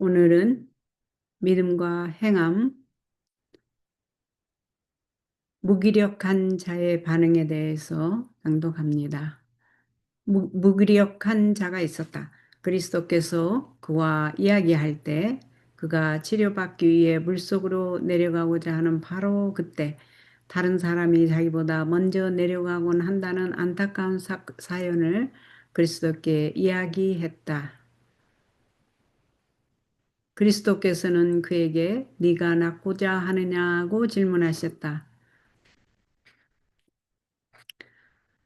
오늘은 믿음과 행함, 무기력한 자의 반응에 대해서 낭독합니다. 무기력한 자가 있었다. 그리스도께서 그와 이야기할 때 그가 치료받기 위해 물속으로 내려가고자 하는 바로 그때 다른 사람이 자기보다 먼저 내려가곤 한다는 안타까운 사연을 그리스도께 이야기했다. 그리스도께서는 그에게 네가 낫고자 하느냐고 질문하셨다.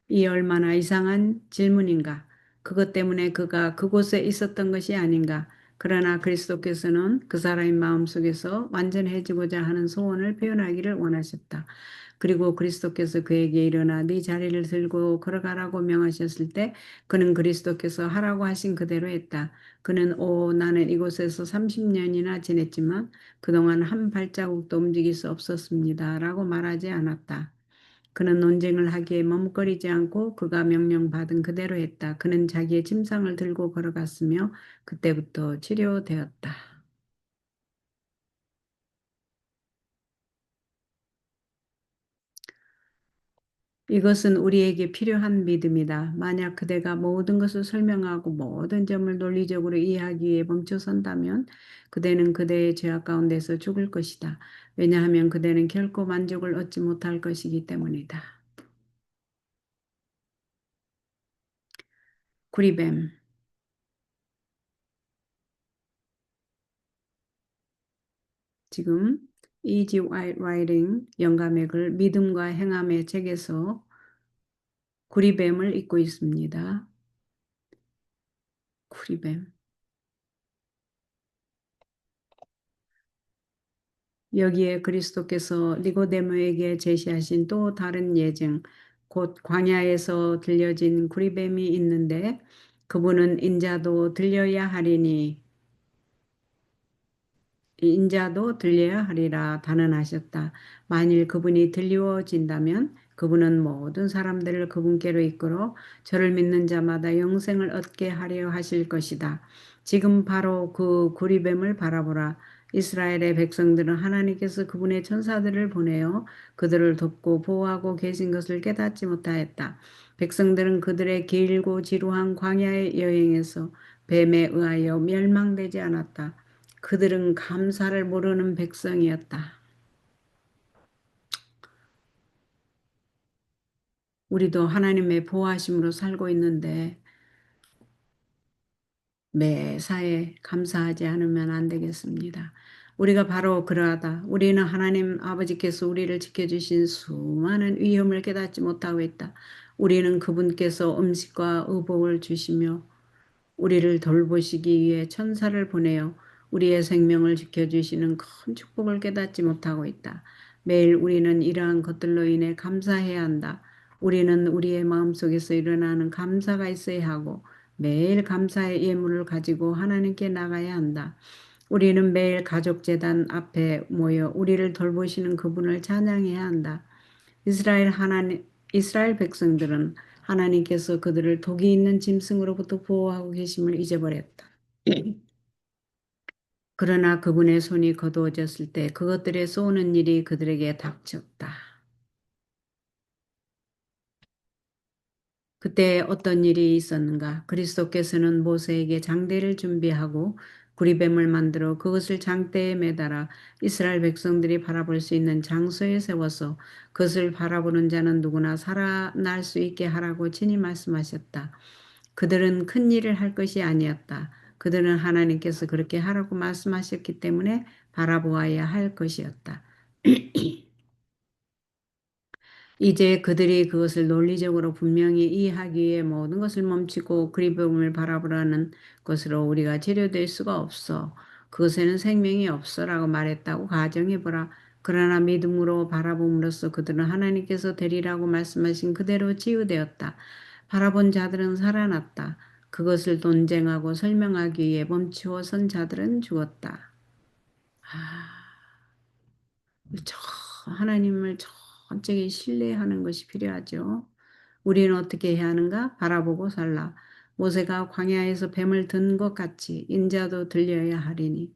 이 얼마나 이상한 질문인가. 그것 때문에 그가 그곳에 있었던 것이 아닌가. 그러나 그리스도께서는 그 사람의 마음속에서 완전해지고자 하는 소원을 표현하기를 원하셨다. 그리고 그리스도께서 그에게 일어나 네 자리를 들고 걸어가라고 명하셨을 때 그는 그리스도께서 하라고 하신 그대로 했다. 그는 나는 이곳에서 30년이나 지냈지만 그동안 한 발자국도 움직일 수 없었습니다. 라고 말하지 않았다. 그는 논쟁을 하기에 머뭇거리지 않고 그가 명령받은 그대로 했다. 그는 자기의 침상을 들고 걸어갔으며 그때부터 치료되었다. 이것은 우리에게 필요한 믿음이다. 만약 그대가 모든 것을 설명하고 모든 점을 논리적으로 이해하기 위해 멈춰선다면 그대는 그대의 죄악 가운데서 죽을 것이다. 왜냐하면 그대는 결코 만족을 얻지 못할 것이기 때문이다. 구리뱀. 지금 E.G. 라이팅 영감의 글 믿음과 행함의 책에서 구리뱀을 읽고 있습니다. 구리뱀. 여기에 그리스도께서 니고데모에게 제시하신 또 다른 예증, 곧 광야에서 들려진 구리뱀이 있는데 그분은 인자도 들려야 하리니 인자도 들려야 하리라 단언하셨다. 만일 그분이 들리워진다면 그분은 모든 사람들을 그분께로 이끌어 저를 믿는 자마다 영생을 얻게 하려 하실 것이다. 지금 바로 그 구리뱀을 바라보라. 이스라엘의 백성들은 하나님께서 그분의 천사들을 보내어 그들을 돕고 보호하고 계신 것을 깨닫지 못하였다. 백성들은 그들의 길고 지루한 광야의 여행에서 뱀에 의하여 멸망되지 않았다. 그들은 감사를 모르는 백성이었다. 우리도 하나님의 보호하심으로 살고 있는데 매사에 감사하지 않으면 안 되겠습니다. 우리가 바로 그러하다. 우리는 하나님 아버지께서 우리를 지켜주신 수많은 위험을 깨닫지 못하고 있다. 우리는 그분께서 음식과 의복을 주시며 우리를 돌보시기 위해 천사를 보내어 우리의 생명을 지켜주시는 큰 축복을 깨닫지 못하고 있다. 매일 우리는 이러한 것들로 인해 감사해야 한다. 우리는 우리의 마음속에서 일어나는 감사가 있어야 하고 매일 감사의 예물을 가지고 하나님께 나가야 한다. 우리는 매일 가족재단 앞에 모여 우리를 돌보시는 그분을 찬양해야 한다. 이스라엘 백성들은 하나님께서 그들을 독이 있는 짐승으로부터 보호하고 계심을 잊어버렸다. 그러나 그분의 손이 거두어졌을 때 그것들에 쏘는 일이 그들에게 닥쳤다. 그때 어떤 일이 있었는가? 그리스도께서는 모세에게 장대를 준비하고 구리뱀을 만들어 그것을 장대에 매달아 이스라엘 백성들이 바라볼 수 있는 장소에 세워서 그것을 바라보는 자는 누구나 살아날 수 있게 하라고 친히 말씀하셨다. 그들은 큰 일을 할 것이 아니었다. 그들은 하나님께서 그렇게 하라고 말씀하셨기 때문에 바라보아야 할 것이었다. 이제 그들이 그것을 논리적으로 분명히 이해하기 위해 모든 것을 멈추고 그리움을 바라보라는 것으로 우리가 치료될 수가 없어. 그것에는 생명이 없어라고 말했다고 가정해보라. 그러나 믿음으로 바라봄으로써 그들은 하나님께서 되리라고 말씀하신 그대로 치유되었다. 바라본 자들은 살아났다. 그것을 논쟁하고 설명하기 위해 멈추어 선 자들은 죽었다. 아, 하나님을 철저히 신뢰하는 것이 필요하죠. 우리는 어떻게 해야 하는가? 바라보고 살라. 모세가 광야에서 뱀을 든 것 같이 인자도 들려야 하리니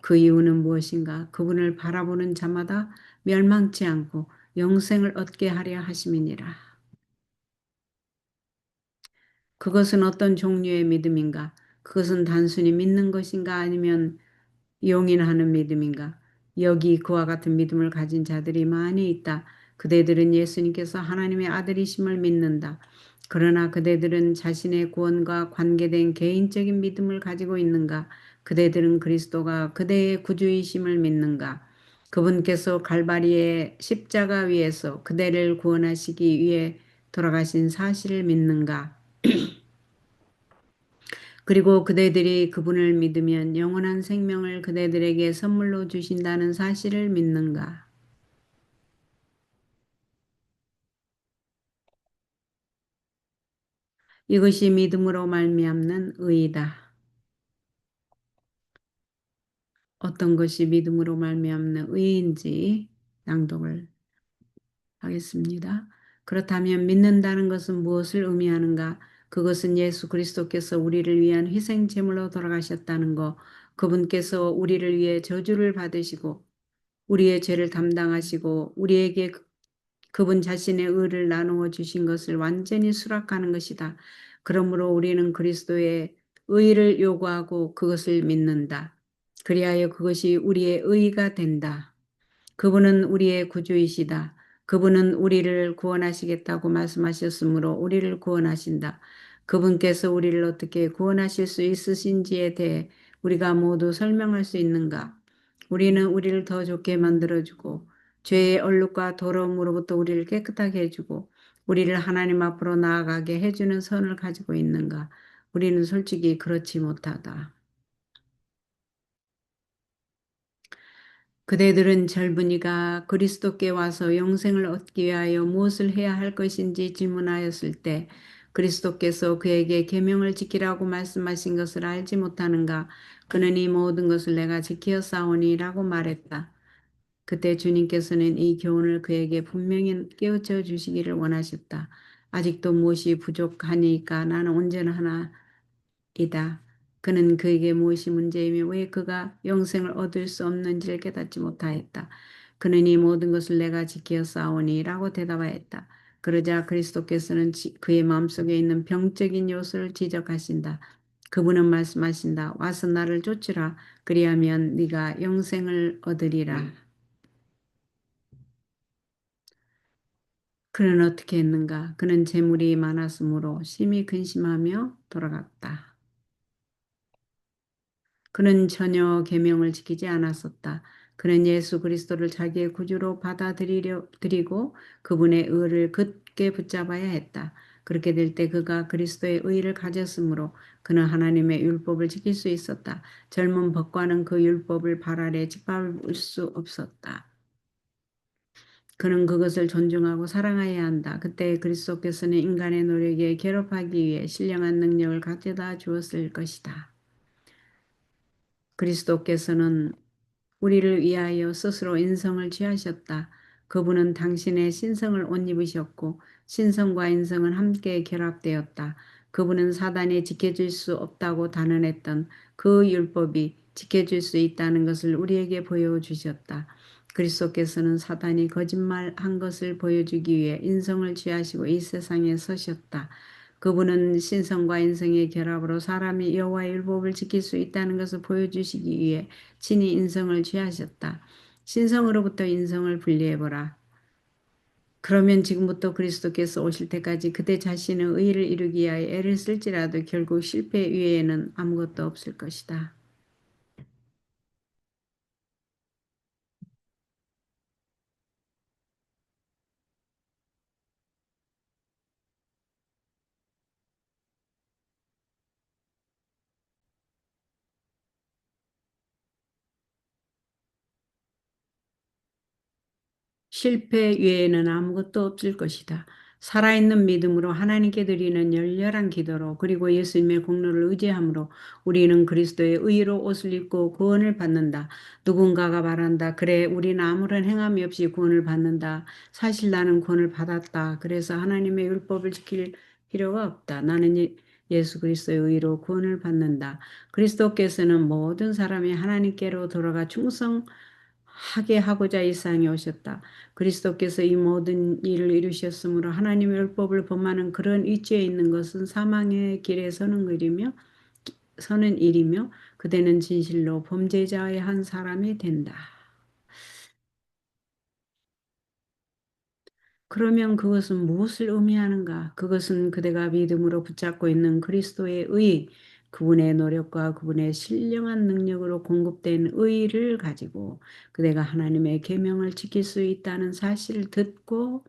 그 이유는 무엇인가? 그분을 바라보는 자마다 멸망치 않고 영생을 얻게 하려 하심이니라. 그것은 어떤 종류의 믿음인가? 그것은 단순히 믿는 것인가? 아니면 용인하는 믿음인가? 여기 그와 같은 믿음을 가진 자들이 많이 있다. 그대들은 예수님께서 하나님의 아들이심을 믿는다. 그러나 그대들은 자신의 구원과 관계된 개인적인 믿음을 가지고 있는가? 그대들은 그리스도가 그대의 구주이심을 믿는가? 그분께서 갈바리의 십자가 위에서 그대를 구원하시기 위해 돌아가신 사실을 믿는가? 그리고 그대들이 그분을 믿으면 영원한 생명을 그대들에게 선물로 주신다는 사실을 믿는가? 이것이 믿음으로 말미암는 의이다. 어떤 것이 믿음으로 말미암는 의인지 낭독을 하겠습니다. 그렇다면 믿는다는 것은 무엇을 의미하는가? 그것은 예수 그리스도께서 우리를 위한 희생 제물로 돌아가셨다는 것, 그분께서 우리를 위해 저주를 받으시고 우리의 죄를 담당하시고 우리에게 그분 자신의 의를 나누어 주신 것을 완전히 수락하는 것이다. 그러므로 우리는 그리스도의 의를 요구하고 그것을 믿는다. 그리하여 그것이 우리의 의가 된다. 그분은 우리의 구주이시다. 그분은 우리를 구원하시겠다고 말씀하셨으므로 우리를 구원하신다. 그분께서 우리를 어떻게 구원하실 수 있으신지에 대해 우리가 모두 설명할 수 있는가? 우리는 우리를 더 좋게 만들어주고 죄의 얼룩과 더러움으로부터 우리를 깨끗하게 해주고 우리를 하나님 앞으로 나아가게 해주는 선을 가지고 있는가? 우리는 솔직히 그렇지 못하다. 그대들은 젊은이가 그리스도께 와서 영생을 얻기 위하여 무엇을 해야 할 것인지 질문하였을 때 그리스도께서 그에게 계명을 지키라고 말씀하신 것을 알지 못하는가? 그는 이 모든 것을 내가 지키었사오니라고 말했다. 그때 주님께서는 이 교훈을 그에게 분명히 깨우쳐 주시기를 원하셨다. 아직도 무엇이 부족하니까 나는 온전하나 이다. 그는 그에게 무엇이 문제이며 왜 그가 영생을 얻을 수 없는지를 깨닫지 못하였다. 그는 이 모든 것을 내가 지키어 싸우니 라고 대답하였다. 그러자 그리스도께서는 그의 마음속에 있는 병적인 요소를 지적하신다. 그분은 말씀하신다. 와서 나를 쫓으라. 그리하면 네가 영생을 얻으리라. 그는 어떻게 했는가? 그는 재물이 많았으므로 심히 근심하며 돌아갔다. 그는 전혀 계명을 지키지 않았었다. 그는 예수 그리스도를 자기의 구주로 받아들이고 그분의 의를 굳게 붙잡아야 했다. 그렇게 될 때 그가 그리스도의 의를 가졌으므로 그는 하나님의 율법을 지킬 수 있었다. 젊은 법과는 그 율법을 발 아래 짓밟을 수 없었다. 그는 그것을 존중하고 사랑해야 한다. 그때 그리스도께서는 인간의 노력에 괴롭하기 위해 신령한 능력을 가져다 주었을 것이다. 그리스도께서는 우리를 위하여 스스로 인성을 취하셨다. 그분은 당신의 신성을 옷 입으셨고 신성과 인성은 함께 결합되었다. 그분은 사단이 지켜줄 수 없다고 단언했던 그 율법이 지켜줄 수 있다는 것을 우리에게 보여주셨다. 그리스도께서는 사단이 거짓말한 것을 보여주기 위해 인성을 취하시고 이 세상에 서셨다. 그분은 신성과 인성의 결합으로 사람이 여호와의 율법을 지킬 수 있다는 것을 보여주시기 위해 친히 인성을 취하셨다. 신성으로부터 인성을 분리해보라. 그러면 지금부터 그리스도께서 오실 때까지 그대 자신의 의를 이루기 위하여 애를 쓸지라도 결국 실패 위에는 아무것도 없을 것이다. 실패 외에는 아무것도 없을 것이다. 살아있는 믿음으로 하나님께 드리는 열렬한 기도로 그리고 예수님의 공로를 의지함으로 우리는 그리스도의 의로 옷을 입고 구원을 받는다. 누군가가 말한다. 그래, 우리는 아무런 행함이 없이 구원을 받는다. 사실 나는 구원을 받았다. 그래서 하나님의 율법을 지킬 필요가 없다. 예수 그리스도의 의로 구원을 받는다. 그리스도께서는 모든 사람이 하나님께로 돌아가 충성하게 하고자 이 세상에 오셨다. 그리스도께서 이 모든 일을 이루셨으므로 하나님의 율법을 범하는 그런 위치에 있는 것은 사망의 길에 서는 일이며 그대는 진실로 범죄자의 한 사람이 된다. 그러면 그것은 무엇을 의미하는가? 그것은 그대가 믿음으로 붙잡고 있는 그리스도의 의, 그분의 노력과 그분의 신령한 능력으로 공급된 의를 가지고 그대가 하나님의 계명을 지킬 수 있다는 사실을 듣고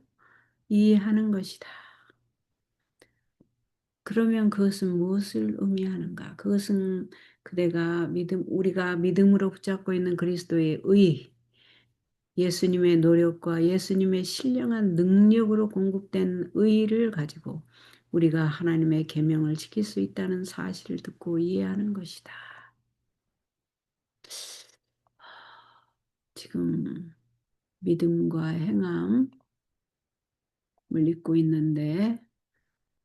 이해하는 것이다. 그러면 그것은 무엇을 의미하는가? 그것은 우리가 믿음으로 붙잡고 있는 그리스도의 의, 예수님의 노력과 예수님의 신령한 능력으로 공급된 의를 가지고 우리가 하나님의 계명을 지킬 수 있다는 사실을 듣고 이해하는 것이다. 지금 믿음과 행함을 읽고 있는데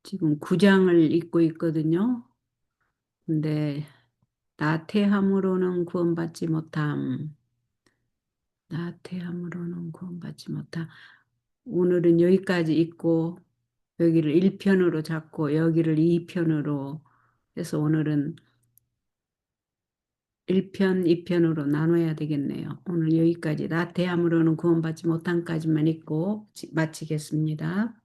지금 9장을 읽고 있거든요. 근데 나태함으로는 구원받지 못함. 나태함으로는 구원받지 못함. 오늘은 여기까지 읽고 여기를 1편으로 잡고 여기를 2편으로 해서 오늘은 1편, 2편으로 나눠야 되겠네요. 오늘 여기까지 나태함으로는 구원받지 못함까지만 읽고 마치겠습니다.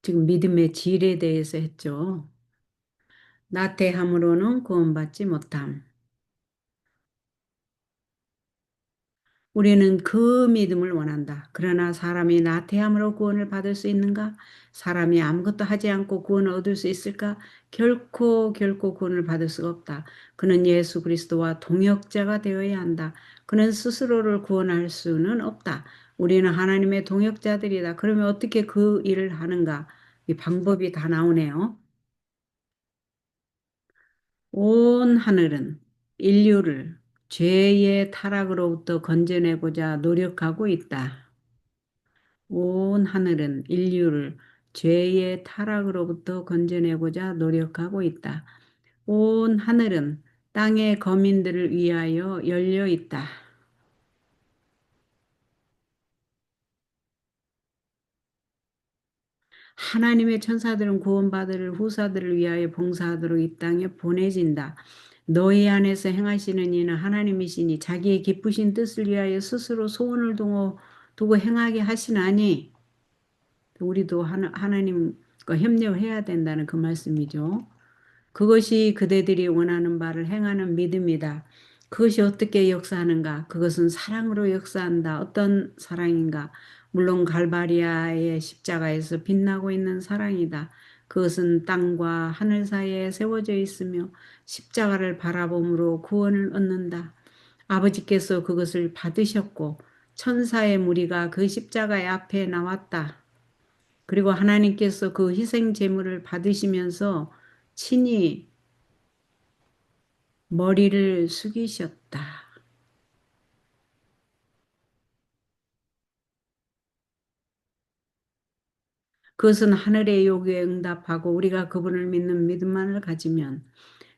지금 믿음의 질에 대해서 했죠. 나태함으로는 구원받지 못함. 우리는 그 믿음을 원한다. 그러나 사람이 나태함으로 구원을 받을 수 있는가? 사람이 아무것도 하지 않고 구원을 얻을 수 있을까? 결코 구원을 받을 수가 없다. 그는 예수 그리스도와 동역자가 되어야 한다. 그는 스스로를 구원할 수는 없다. 우리는 하나님의 동역자들이다. 그러면 어떻게 그 일을 하는가? 이 방법이 다 나오네요. 온 하늘은 인류를 죄의 타락으로부터 건져내고자 노력하고 있다. 온 하늘은 인류를 죄의 타락으로부터 건져내고자 노력하고 있다. 온 하늘은 땅의 거민들을 위하여 열려 있다. 하나님의 천사들은 구원받을 후사들을 위하여 봉사하도록 이 땅에 보내진다. 너희 안에서 행하시는 이는 하나님이시니 자기의 기쁘신 뜻을 위하여 스스로 소원을 두고 행하게 하시나니 우리도 하나님과 협력해야 된다는 그 말씀이죠. 그것이 그대들이 원하는 바를 행하는 믿음이다. 그것이 어떻게 역사하는가? 그것은 사랑으로 역사한다. 어떤 사랑인가? 물론 갈바리아의 십자가에서 빛나고 있는 사랑이다. 그것은 땅과 하늘 사이에 세워져 있으며 십자가를 바라봄으로 구원을 얻는다. 아버지께서 그것을 받으셨고 천사의 무리가 그 십자가의 앞에 나왔다. 그리고 하나님께서 그 희생 제물을 받으시면서 친히 머리를 숙이셨다. 그것은 하늘의 요구에 응답하고 우리가 그분을 믿는 믿음만을 가지면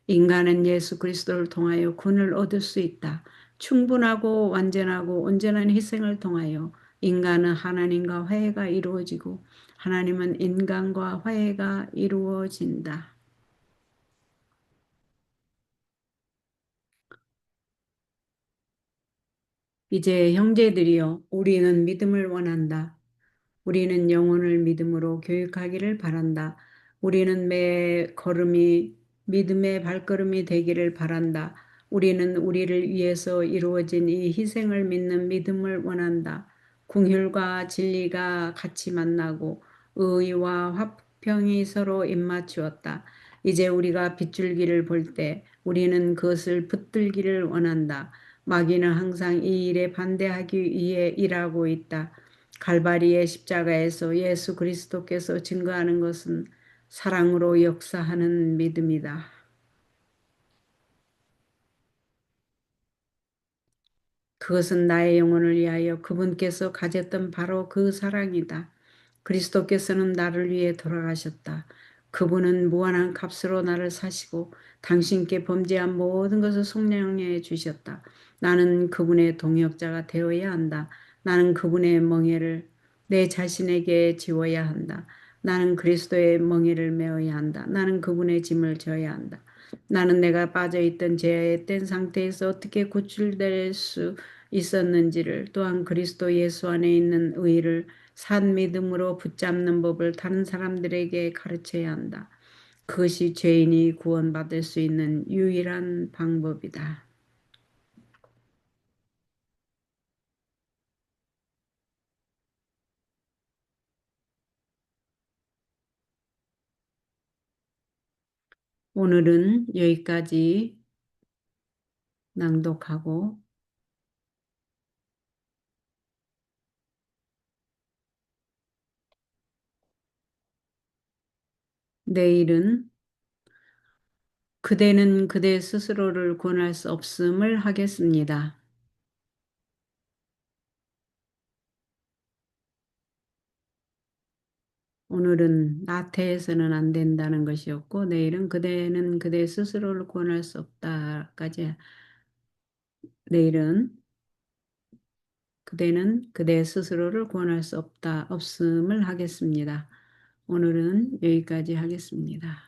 인간은 예수 그리스도를 통하여 구원을 얻을 수 있다. 충분하고 완전하고 온전한 희생을 통하여 인간은 하나님과 화해가 이루어지고 하나님은 인간과 화해가 이루어진다. 이제 형제들이여 우리는 믿음을 원한다. 우리는 영혼을 믿음으로 교육하기를 바란다. 우리는 매 걸음이 믿음의 발걸음이 되기를 바란다. 우리는 우리를 위해서 이루어진 이 희생을 믿는 믿음을 원한다. 궁휼과 진리가 같이 만나고 의와 화평이 서로 입맞추었다. 이제 우리가 빗줄기를 볼 때 우리는 그것을 붙들기를 원한다. 마귀는 항상 이 일에 반대하기 위해 일하고 있다. 갈바리의 십자가에서 예수 그리스도께서 증거하는 것은 사랑으로 역사하는 믿음이다. 그것은 나의 영혼을 위하여 그분께서 가졌던 바로 그 사랑이다. 그리스도께서는 나를 위해 돌아가셨다. 그분은 무한한 값으로 나를 사시고 당신께 범죄한 모든 것을 속량해 주셨다. 나는 그분의 동역자가 되어야 한다. 나는 그분의 멍에를 내 자신에게 지워야 한다. 나는 그리스도의 멍에를 메어야 한다. 나는 그분의 짐을 져야 한다. 나는 내가 빠져있던 죄의 땐 상태에서 어떻게 구출될 수 있었는지를, 또한 그리스도 예수 안에 있는 의를 산 믿음으로 붙잡는 법을 다른 사람들에게 가르쳐야 한다. 그것이 죄인이 구원받을 수 있는 유일한 방법이다. 오늘은 여기까지 낭독하고, 내일은 그대는 그대 스스로를 구원할 수 없음을 하겠습니다. 오늘은 나태해서는 안 된다는 것이었고, 내일은 그대는 그대 스스로를 구원할 수 없다까지, 내일은 그대는 그대 스스로를 구원할 수 없음을 하겠습니다. 오늘은 여기까지 하겠습니다.